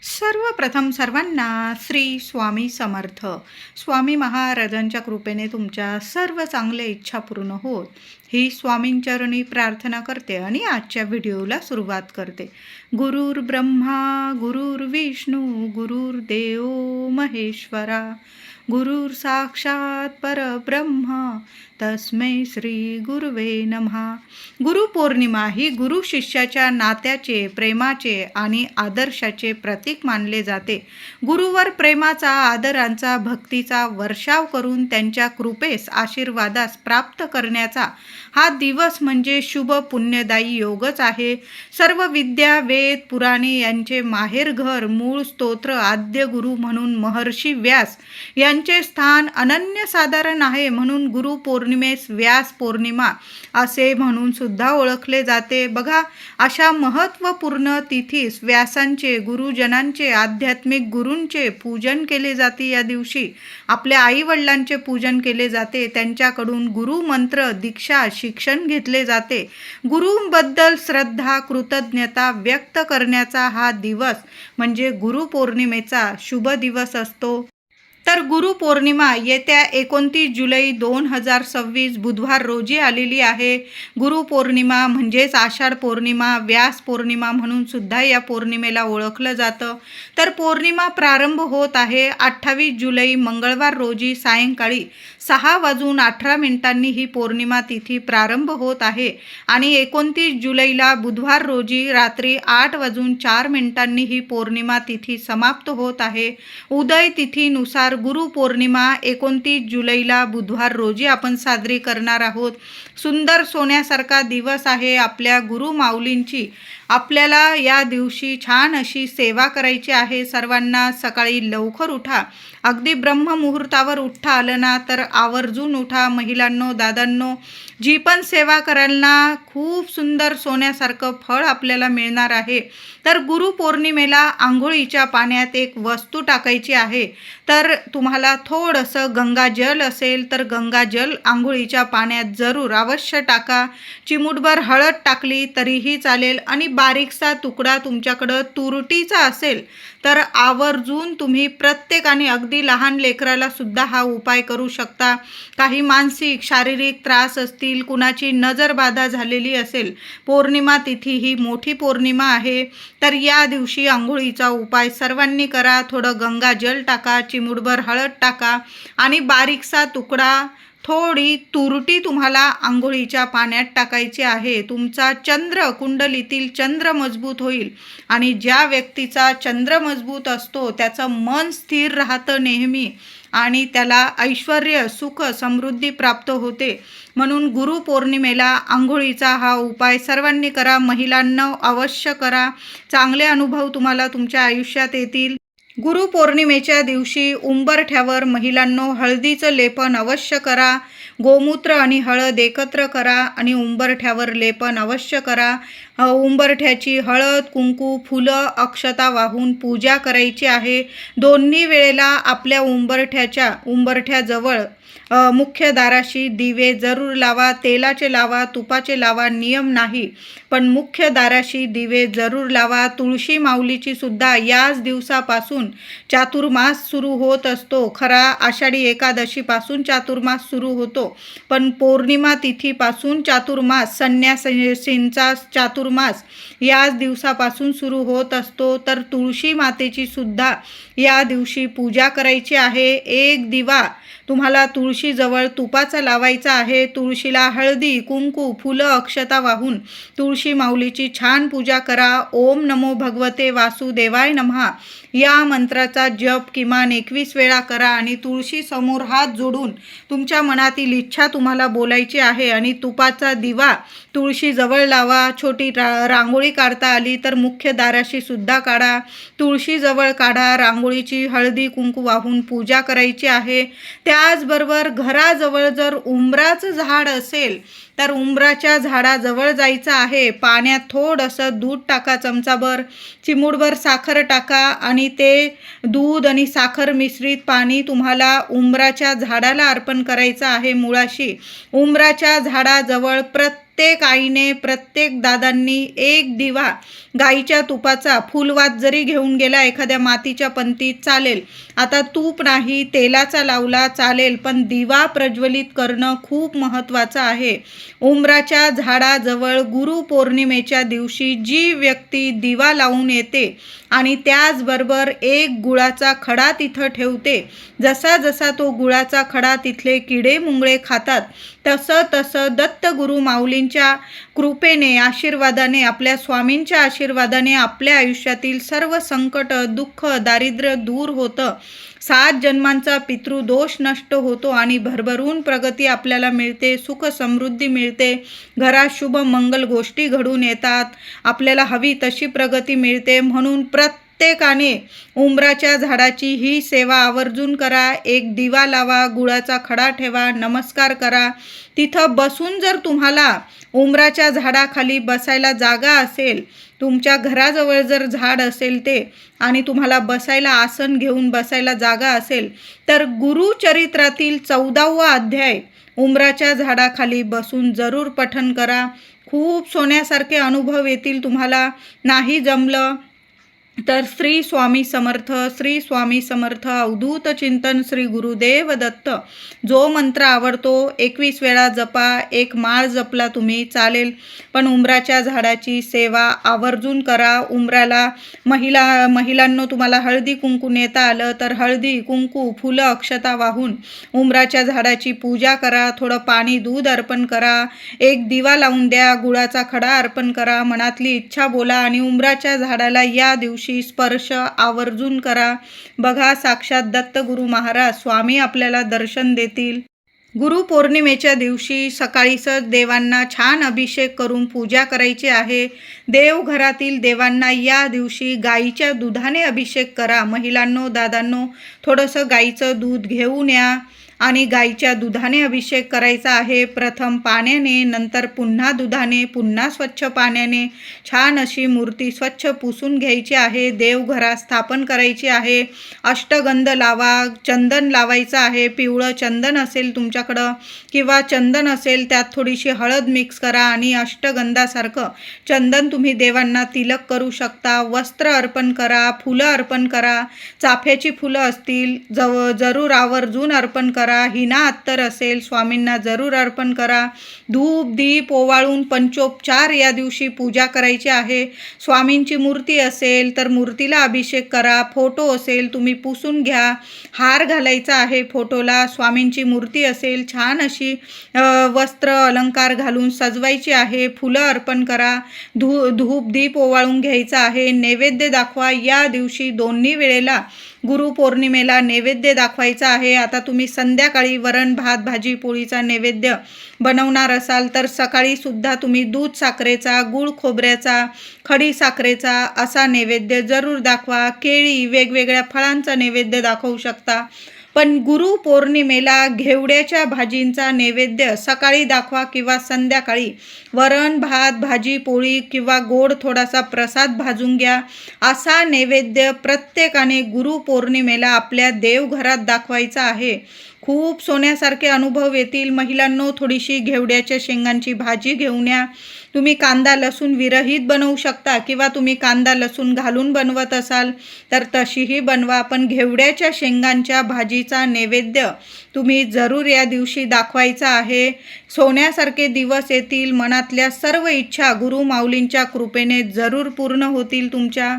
सर्वप्रथम सर्वांना श्री स्वामी समर्थ. स्वामी महाराजांच्या कृपेने तुमच्या सर्व चांगल्या इच्छा पूर्ण होत ही स्वामींचरणी प्रार्थना करते आणि आजच्या व्हिडिओला सुरुवात करते. गुरुर ब्रह्मा गुरुर विष्णू गुरुर्देव महेश्वरा गुरुर साक्षात परब्रह्म तस्मै श्री गुरुवे नमः. गुरुपौर्णिमा ही गुरु शिष्याच्या नात्याचे, प्रेमाचे आणि आदर्शाचे प्रतीक मानले जाते. गुरुवर प्रेमाचा, आदरांचा, भक्तीचा वर्षाव करून त्यांच्या कृपेस, आशीर्वादास प्राप्त करण्याचा हा दिवस म्हणजे शुभ पुण्यदायी योगच आहे. सर्व विद्या, वेद, पुराणे यांचे माहेरघर, मूळ स्तोत्र, आद्य गुरु म्हणून महर्षी व्यास यांचे स्थान अनन्यसाधारण आहे. म्हणून गुरुपौर्णिमेस व्यास पौर्णिमा असे म्हणून सुद्धा ओळखले जाते. बघा, अशा महत्त्वपूर्ण तिथीस व्यासांचे, गुरुजनांचे, आध्यात्मिक गुरूंचे पूजन केले जाते. या दिवशी आपल्या आईवडिलांचे पूजन केले जाते. त्यांच्याकडून गुरुमंत्र, दीक्षा, शिक्षण घेतले जाते. गुरूंबद्दल श्रद्धा, कृतज्ञता व्यक्त करण्याचा हा दिवस म्हणजे गुरुपौर्णिमेचा शुभ दिवस असतो. तर गुरुपौर्णिमा येत्या 29 जुलै 2026 बुधवार रोजी आलेली आहे. गुरुपौर्णिमा म्हणजेच आषाढ पौर्णिमा, व्यास पौर्णिमा म्हणून सुद्धा या पौर्णिमेला ओळखलं जातं. तर पौर्णिमा प्रारंभ होत आहे 28 जुलै मंगळवार रोजी सायंकाळी 6:18 ही पौर्णिमा तिथी प्रारंभ होत आहे आणि 29 जुलैला बुधवार रोजी रात्री 8:04 ही पौर्णिमा तिथी समाप्त होत आहे. उदय तिथीनुसार गुरुपौर्णिमा 29 जुलैला बुधवार रोजी आपण साजरी करणार आहोत. सुंदर सोन्यासारखा दिवस आहे आपल्या गुरु माऊलींची. आपल्याला या दिवशी छान अशी सेवा करायची आहे. सर्वांना सकाळी लवकर उठा. अगदी ब्रह्ममुहूर्तावर उठता आलं ना तर आवर्जून उठा. महिलांनो, दादांनो, जी पण सेवा कराल ना, खूप सुंदर सोन्यासारखं फळ आपल्याला मिळणार आहे. तर गुरुपौर्णिमेला आंघोळीच्या पाण्यात एक वस्तू टाकायची आहे. तर तुम्हाला थोडंसं गंगाजल असेल तर गंगाजल आंघोळीच्या पाण्यात जरूर अवश्य टाका. चिमूटभर हळद टाकली तरीही चालेल आणि बारीकसा तुकडा तुमच्याकडं तुरटीचा असेल तर आवर्जून तुम्ही प्रत्येकाने, अगदी लहान लेकराला सुद्धा हा उपाय करू शकता. काही मानसिक, शारीरिक त्रास असतील, कुणाची नजरबाधा झालेली असेल, पौर्णिमा तिथी ही मोठी पौर्णिमा आहे, तर या दिवशी आंघोळीचा उपाय सर्वांनी करा. थोडं गंगाजल टाका, चिमूटभर हळद टाका आणि बारीकसा तुकडा, थोडी तुरटी तुम्हाला आंघोळीच्या पाण्यात टाकायची आहे. तुमचा चंद्र, कुंडलीतील चंद्र मजबूत होईल आणि ज्या व्यक्तीचा चंद्र मजबूत असतो त्याचं मन स्थिर राहतं नेहमी आणि त्याला ऐश्वर्य, सुख, समृद्धी प्राप्त होते. म्हणून गुरुपौर्णिमेला आंघोळीचा हा उपाय सर्वांनी करा. महिलांना अवश्य करा. चांगले अनुभव तुम्हाला तुमच्या आयुष्यात येतील. गुरुपौर्णिमेच्या दिवशी उंबरठ्यावर महिलांनो हळदीचं लेपन अवश्य करा. गोमूत्र आणि हळद एकत्र करा आणि उंबरठ्यावर लेपन अवश्य करा. उंबरठ्याची हळद, कुंकू, फुलं, अक्षता वाहून पूजा करायची आहे. दोन्ही वेळेला आपल्या उंबरठ्याजवळ मुख्य दाराशी दिवे जरूर लावा. तेलाचे लावा, तुपाचे लावा, नियम नाही, पण मुख्य दाराशी दिवे जरूर लावा. तुळशी माऊलीची सुद्धा याच दिवसापासून चातुर्मास सुरू होत असतो. खरा आषाढी एकादशीपासून चातुर्मास सुरू होतो, पण पौर्णिमा तिथीपासून चातुर्मास, संन्यासींचा चातुर्मास याच दिवसापासून सुरू होत असतो. तर तुळशी मातेची सुद्धा या दिवशी पूजा करायची आहे. एक दिवा तुम्हाला तुळशीजवळ तुपाचा लावायचा आहे. तुळशीला हळदी, कुंकू, फुलं, अक्षता वाहून तुळशी माऊलीची छान पूजा करा. ओम नमो भगवते वासुदेवाय नमः या मंत्राचा जप किमान 21 वेळा करा आणि तुळशी समोर हात जोडून तुमच्या मनातील इच्छा तुम्हाला बोलायची आहे आणि तुपाचा दिवा तुळशीजवळ लावा. छोटी रांगोळी काढता आली तर मुख्य दाराशी सुद्धा काढा. तुळशीजवळ काढा. रांगोळीची हळदी, कुंकू वाहून पूजा करायची आहे. त्याचबरोबर घराजवळ जर उंबराचं झाड असेल तर उंबराच्या झाडाजवळ जायचं आहे. पाण्यात थोडंसं दूध टाका, चमचाभर, चिमूटभर साखर टाका आणि ते दूध आणि साखर मिश्रित पाणी तुम्हाला उंबराच्या झाडाला अर्पण करायचं आहे. मुळाशी उंबराच्या झाडाजवळ प्रत्येक प्रत्येक आईने, प्रत्येक दादांनी एक दिवा गाईच्या तुपाचा फुलवात जरी घेऊन गेला एखाद्या मातीच्या पंतीत चालेल, आता तूप नाही तेलाचा लावला चालेल, पण दिवा प्रज्वलित करणं खूप महत्त्वाचं आहे. उंबराच्या झाडाजवळ गुरुपौर्णिमेच्या दिवशी जी व्यक्ती दिवा लावून येते आणि त्याचबरोबर एक गुळाचा खडा तिथं ठेवते, जसा जसा तो गुळाचा खडा तिथले किडे मुंगळे खातात तसं तसं दत्तगुरु माऊलींच्या कृपेने, आशीर्वादाने, आपल्या स्वामींच्या आशीर्वादाने आपल्या आयुष्यातील सर्व संकट, दुःख, दारिद्र्य दूर होतं. 7 जन्मांचा पितृदोष नष्ट होतो आणि भरभरून प्रगती आपल्याला मिळते, सुख समृद्धी मिळते, घरात शुभ मंगल गोष्टी घडून येतात, आपल्याला हवी तशी प्रगती मिळते. म्हणून प्रत्येकाने उंबराच्या झाडाची ही सेवा आवर्जून करा. एक दिवा लावा, गुळाचा खडा ठेवा, नमस्कार करा. तिथं बसून जर तुम्हाला उंबराच्या झाडाखाली बसायला जागा असेल, तुमच्या घराजवळ जर झाड असेल ते, आणि तुम्हाला बसायला आसन घेऊन बसायला जागा असेल, तर गुरुचरित्रातील 14वा अध्याय उंबराच्या झाडाखाली बसून जरूर पठण करा. खूप सोन्यासारखे अनुभव येतील तुम्हाला. नाही जमलं तर श्री स्वामी समर्थ, श्री स्वामी समर्थ, अवधूत चिंतन श्री गुरुदेव दत्त, जो मंत्र आवडतो 21 वेळा जपा. एक माळ जपला तुम्ही चालेल, पण उंबराच्या झाडाची सेवा आवर्जून करा. उंबराला महिलांनो तुम्हाला हळदी कुंकू नेता आलं तर हळदी कुंकू फुलं अक्षता वाहून उंबराच्या झाडाची पूजा करा. थोडं पाणी दूध अर्पण करा, एक दिवा लावून द्या, गुळाचा खडा अर्पण करा, मनातली इच्छा बोला आणि उंबराच्या झाडाला या दिवशी स्पर्श आवर्जून करा. बघा, साक्षात दत्तगुरु महाराज स्वामी आपल्याला दर्शन देतील. गुरुपौर्णिमेच्या दिवशी सकाळीच देवांना छान अभिषेक करून पूजा करायची आहे. देवघरातील देवांना या दिवशी गाईच्या दुधाने अभिषेक करा. महिलांनो, दादांनो, थोडंसं गाईचं दूध घेऊन या आणि गाईच्या दुधाने अभिषेक करायचा आहे. प्रथम पाण्याने, नंतर पुन्हा दुधाने, पुन्हा स्वच्छ पाण्याने छान अशी मूर्ती स्वच्छ पुसून घ्यायची आहे. देवघरात स्थापन करायची आहे. अष्टगंध लावा, चंदन लावायचं आहे. पिवळं चंदन असेल तुमच्याकडं किंवा चंदन असेल त्यात थोडीशी हळद मिक्स करा आणि अष्टगंधासारखं चंदन तुम्ही देवांना तिलक करू शकता. वस्त्र अर्पण करा, फुलं अर्पण करा. चाफ्याची फुलं असतील जरूर आवर्जून अर्पण करा. हिना अत्तर असेल स्वामींना जरूर अर्पण करा. धूप दीप ओवाळून पंचोपचार या दिवशी पूजा करायची आहे. स्वामींची मूर्ती असेल तर मूर्तीला अभिषेक करा. फोटो असेल तुम्ही पुसून घ्या, हार घालायचा आहे फोटोला. स्वामींची मूर्ती असेल छान अशी वस्त्र अलंकार घालून सजवायची आहे. फुलं अर्पण करा. धूप दीप ओवाळून घ्यायचा आहे. नैवेद्य दाखवा. या दिवशी दोन्ही वेळेला गुरुपौर्णिमेला नैवेद्य दाखवायचा आहे. आता तुम्ही संध्याकाळी वरण भात भाजी पोळीचा नैवेद्य बनवणार असाल तर सकाळी सुद्धा तुम्ही दूध साखरेचा, गूळ खोबऱ्याचा, खडी साखरेचा असा नैवेद्य जरूर दाखवा. केळी, वेगवेगळ्या फळांचा नैवेद्य दाखवू शकता. पण गुरुपौर्णिमेला घेवड्याच्या भाजींचा नैवेद्य सकाळी दाखवा किंवा संध्याकाळी. वरण भात भाजी पोळी किंवा गोड थोडासा प्रसाद भाजून घ्या. असा नैवेद्य प्रत्येकाने गुरुपौर्णिमेला आपल्या देवघरात दाखवायचा आहे. खूप सोन्यासारखे अनुभव येतील. महिलांनो, थोडीशी घेवड्याच्या शेंगांची भाजी घेऊन या. तुम्ही कांदा लसूण विरहित बनवू शकता किंवा तुम्ही कांदा लसूण घालून बनवत असाल तर तशीही बनवा. पण घेवड्याच्या शेंगांच्या भाजीचा नैवेद्य तुम्ही जरूर या दिवशी दाखवायचा आहे. सोन्यासारखे दिवस येतील. मनातल्या सर्व इच्छा गुरु माऊलींच्या कृपेने जरूर पूर्ण होतील तुमच्या.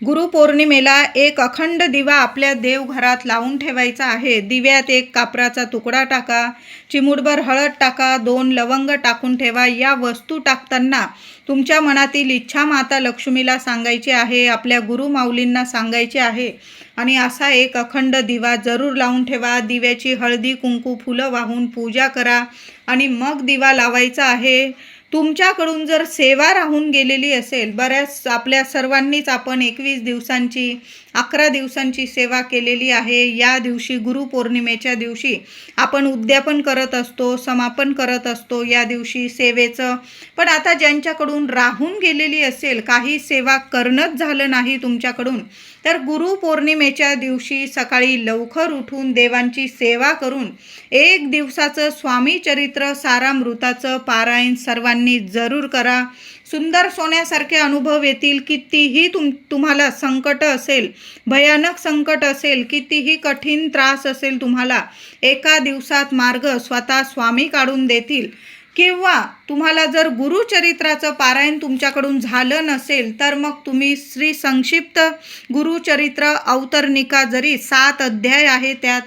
गुरुपौर्णिमेला एक अखंड दिवा आपल्या देवघरात लावून ठेवायचा आहे. दिव्यात एक कापराचा तुकडा टाका, चिमूटभर हळद टाका, 2 लवंग टाकून ठेवा. या वस्तू टाकताना तुमच्या मनातील इच्छा माता लक्ष्मीला सांगायची आहे, आपल्या गुरु माऊलींना सांगायचे आहे आणि असा एक अखंड दिवा जरूर लावून ठेवा. दिव्याची हळदी कुंकू फुलं वाहून पूजा करा आणि मग दिवा लावायचा आहे. तुमच्याकडून जर सेवा राहून गेलेली असेल, बऱ्याच आपल्या सर्वांनीच आपण 21 दिवसांची 11 दिवसांची सेवा केलेली आहे. या दिवशी गुरुपौर्णिमेच्या दिवशी आपण उद्यापन करत असतो, समापन करत असतो या दिवशी सेवेचं. पण आता ज्यांच्याकडून राहून गेलेली असेल, काही सेवा करणंच झालं नाही तुमच्याकडून, तर गुरुपौर्णिमेच्या दिवशी सकाळी लवकर उठून देवांची सेवा करून 1 दिवसाचं स्वामी चरित्र सारामृताचं पारायण सर्वांनी सर्वांनी जरूर करा. सुंदर सोन्यासारखे अनुभव येतील. कितीही तुम्हाला संकट असेल, भयानक संकट असेल, कितीही कठीण त्रास असेल तुम्हाला, एका दिवसात मार्ग स्वतः स्वामी काढून देतील. किंवा तुम्हाला जर गुरुचरित्राचं पारायण तुमच्याकडून झालं नसेल तर मग तुम्ही श्री संक्षिप्त गुरुचरित्र अवतरणिका, जरी 7 अध्याय आहे त्यात,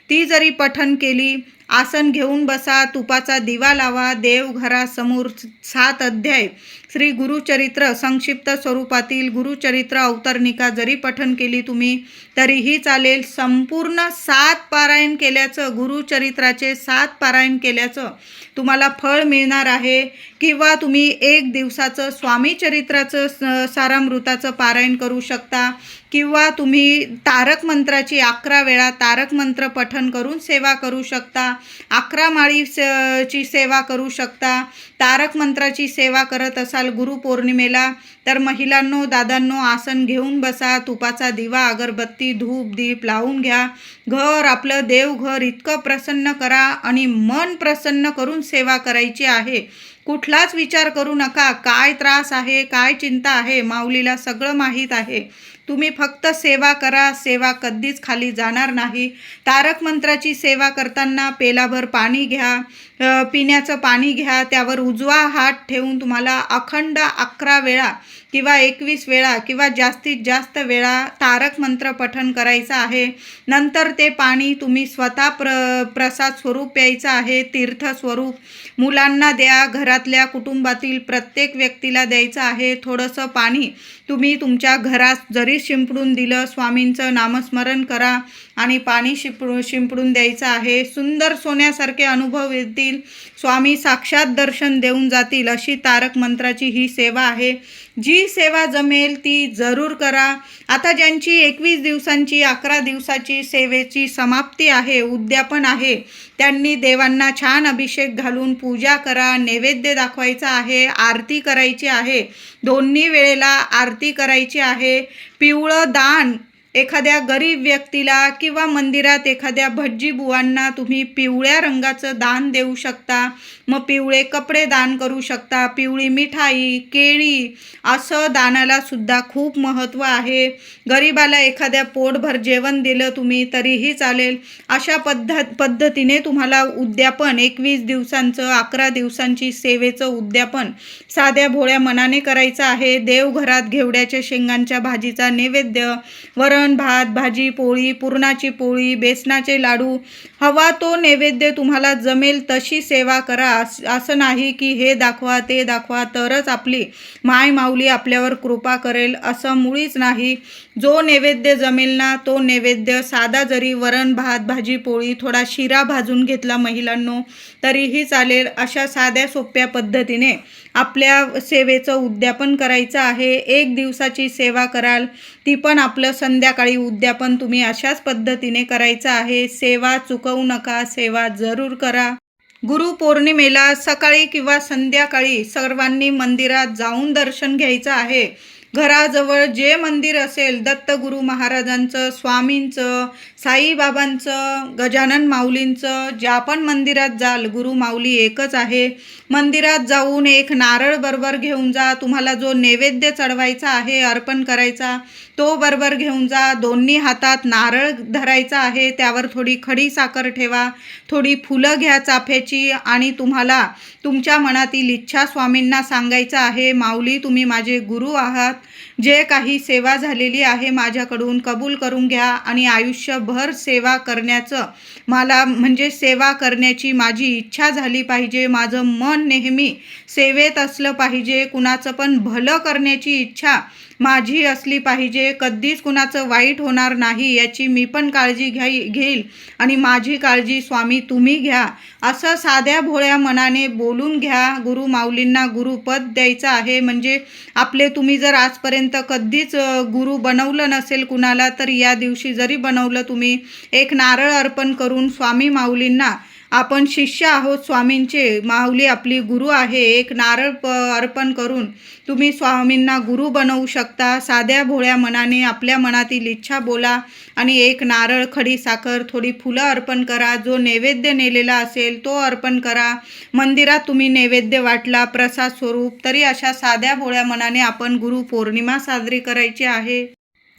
ती जरी पठन केली, आसन घेऊन बसा, तुपाचा दिवा लावा, देवघरासमोर 7 अध्याय श्री गुरुचरित्र संक्षिप्त स्वरूपातील गुरुचरित्र अवतरणिका जरी पठन केली तुम्ही तरीही चालेल. संपूर्ण 7 पारायण केल्याचं, गुरुचरित्राचे 7 पारायण केल्याचं तुम्हाला फळ मिळणार आहे. किंवा तुम्ही 1 दिवसाचं स्वामी चरित्राचं सारामृताचं पारायण करू शकता. किंवा तुम्ही तारक मंत्राची 11 वेळा तारक मंत्र पठन करून सेवा करू शकता. 11 माळीची सेवा करू शकता. तारक मंत्राची सेवा करत असाल गुरुपौर्णिमेला तर महिलांनो, दादांनो, आसन घेऊन बसा, तुपाचा दिवा, अगरबत्ती, धूप, दीप लावून घ्या. घर आपलं देवघर इतकं प्रसन्न करा आणि मन प्रसन्न करून सेवा करायची आहे. कुठलाच विचार करू नका, काय त्रास आहे, काय चिंता आहे, माऊलीला सगळं माहीत आहे. तुम्ही फक्त सेवा करा, सेवा कधीच खाली जाणार नाही. तारक मंत्राची सेवा करताना पेलाभर पाणी घ्या, पिण्याचं पाणी घ्या, त्यावर उजवा हात ठेवून तुम्हाला अखंड 11 वेळा किंवा 21 वेळा किंवा जास्तीत जास्त वेळा तारक मंत्र पठन करायचं आहे. नंतर ते पाणी तुम्ही स्वतः प्रसाद स्वरूप प्यायचं आहे, तीर्थ स्वरूप. मुलांना द्या, घरातल्या कुटुंबातील प्रत्येक व्यक्तीला द्यायचं आहे. थोडंसं पाणी तुम्ही तुमच्या घरात जरी शिंपडून दिलं, स्वामींचं नामस्मरण करा आणि पाणी शिंपडून द्यायचं आहे. सुंदर सोन्यासारखे अनुभव येतील. स्वामी साक्षात दर्शन देऊन जातील अशी तारक मंत्राची ही सेवा आहे. जी सेवा जमेल ती जरूर करा. आता ज्यांची 21 दिवसांची 11 दिवसाची सेवेची समाप्ती आहे, उद्यापन आहे, त्यांनी देवांना छान अभिषेक घालून पूजा करा, नैवेद्य दाखवायचा आहे, आरती करायची आहे. दोन्ही वेळेला आरती करायची आहे. पिवळं दान एखाद्या गरीब व्यक्तीला किंवा मंदिरात एखाद्या भटजी बुवांना तुम्ही पिवळ्या रंगाचं दान देऊ शकता. मग पिवळे कपडे दान करू शकता, पिवळी मिठाई, केळी, असं दानाला सुद्धा खूप महत्त्व आहे. गरिबाला एखाद्या पोटभर जेवण दिलं तुम्ही तरीही चालेल. अशा पद्धतीने तुम्हाला उद्यापन 21 दिवसांचं 11 दिवसांची सेवेचं उद्यापन साध्या भोळ्या मनाने करायचं आहे. देवघरात घेवड्याच्या शेंगांच्या भाजीचा नैवेद्य, वरण भात, भाजी, पोळी, पुरणाची पोळी, बेसनाचे लाडू, हवा तो नैवेद्य तुम्हाला जमेल तशी सेवा करा. असं नाही की हे दाखवा ते दाखवा तरच आपली माय माऊली आपल्यावर कृपा करेल, असं मुळीच नाही. जो नैवेद्य जमेल ना तो नैवेद्य, साधा जरी वरण भात, भाजी, पोळी, थोडा शिरा भाजून घेतला महिलांनो तरीही चालेल. अशा साध्या सोप्या पद्धतीने आपल्या सेवेचं उद्यापन करायचं आहे. 1 दिवसाची सेवा कराल ती पण आपलं संध्याकाळी उद्यापन तुम्ही अशाच पद्धतीने करायचं आहे. सेवा चुकवू नका, सेवा जरूर करा. गुरुपौर्णिमेला सकाळी किंवा संध्याकाळी सर्वांनी मंदिरात जाऊन दर्शन घ्यायचं आहे. घराजवळ जे मंदिर असेल, दत्तगुरू महाराजांचं, स्वामींचं, साईबाबांचं, गजानन माऊलींचं, ज्या पण मंदिरात जाल, गुरु माऊली एकच आहे. मंदिरात जाऊन एक नारळ बरोबर घेऊन जा. तुम्हाला जो नैवेद्य चढवायचा आहे, अर्पण करायचा, तो बरोबर घेऊन जा. दोन्ही हातात नारळ धरायचा आहे, त्यावर थोडी खडी साखर ठेवा, थोडी फुलं घ्या चाफ्याची आणि तुम्हाला तुमच्या मनातील इच्छा स्वामींना सांगायचं आहे. माऊली, तुम्ही माझे गुरु आहात. जे काही सेवा झालेली आहे माझ्याकडून कबूल करून घ्या आणि आयुष्यभर सेवा करण्याचं मला म्हणजे सेवा करण्याची माझी इच्छा झाली पाहिजे. माझं मन नेहमी सेवेत असलं पाहिजे. कुणाचं पण भलं करण्याची इच्छा माझी असली पाहिजे. कधीच कुणाचं वाईट होणार नाही याची मी पण काळजी घेईल आणि माझी काळजी स्वामी तुम्ही घ्या, असं साध्या भोळ्या मनाने बोलून घ्या. गुरु माऊलींना गुरुपद द्यायचं आहे. म्हणजे आपले तुम्ही जर आजपर्यंत कधीच गुरु बनवलं नसेल कुणाला तर या दिवशी जरी बनवलं तुम्ही, एक नारळ अर्पण करून स्वामी माऊलींना आपण शिष्य आहोत स्वामींचे, माऊली आपली गुरु आहे. एक नारळ अर्पण करून तुम्ही स्वामींना गुरु बनवू शकता. साध्या भोळ्या मनाने आपल्या मनातील इच्छा बोला आणि एक नारळ, खडी साखर, थोडी फुलं अर्पण करा. जो नैवेद्य नेलेला असेल तो अर्पण करा. मंदिरात तुम्ही नैवेद्य वाटला प्रसाद स्वरूप, तरी अशा साध्या भोळ्या मनाने आपण गुरुपौर्णिमा साजरी करायची आहे.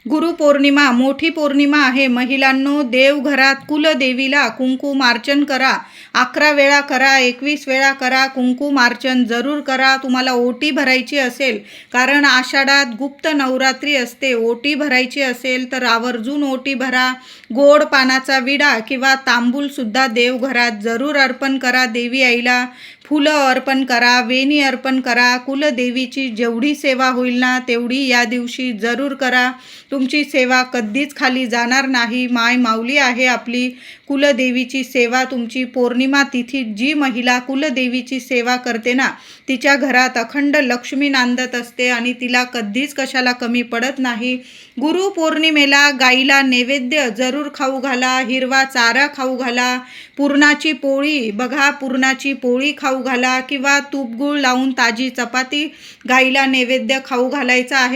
गुरुपौर्णिमा मोठी पौर्णिमा आहे. महिलांनो, देवघरात कुलदेवीला कुंकुमार्चन करा. 11 वेळा करा, 21 वेळा करा, कुंकुमार्चन जरूर करा. तुम्हाला ओटी भरायची असेल, कारण आषाढात गुप्त नवरात्री असते, ओटी भरायची असेल तर आवर्जून ओटी भरा. गोड पानाचा विडा किंवा तांबूलसुद्धा देवघरात जरूर अर्पण करा. देवी आईला फुलं अर्पण करा, वेणी अर्पण करा. कुलदेवीची जेवढी सेवा होईल ना तेवढी या दिवशी जरूर करा. तुमची सेवा कधीच खाली जाणार नाही. माय माऊली आहे आपली. कुलदेवीची सेवा तुमची पौर्णिमा तिथीत जी महिला कुलदेवीची सेवा करते ना, तिच्या घरात अखंड लक्ष्मी नांदत असते आणि तिला कधीच कशाला कमी पडत नाही. गुरुपौर्णिमेला गाईला नैवेद्य जरूर खाऊ घाला. हिरवा चारा खाऊ घाला. पुरणाची पोळी बघा, पुरणाची पोळी खाऊ घाला किंवा तूप गूळ लावून ताजी चपाती गाईला नैवेद्य खाऊ घालायचा आहे.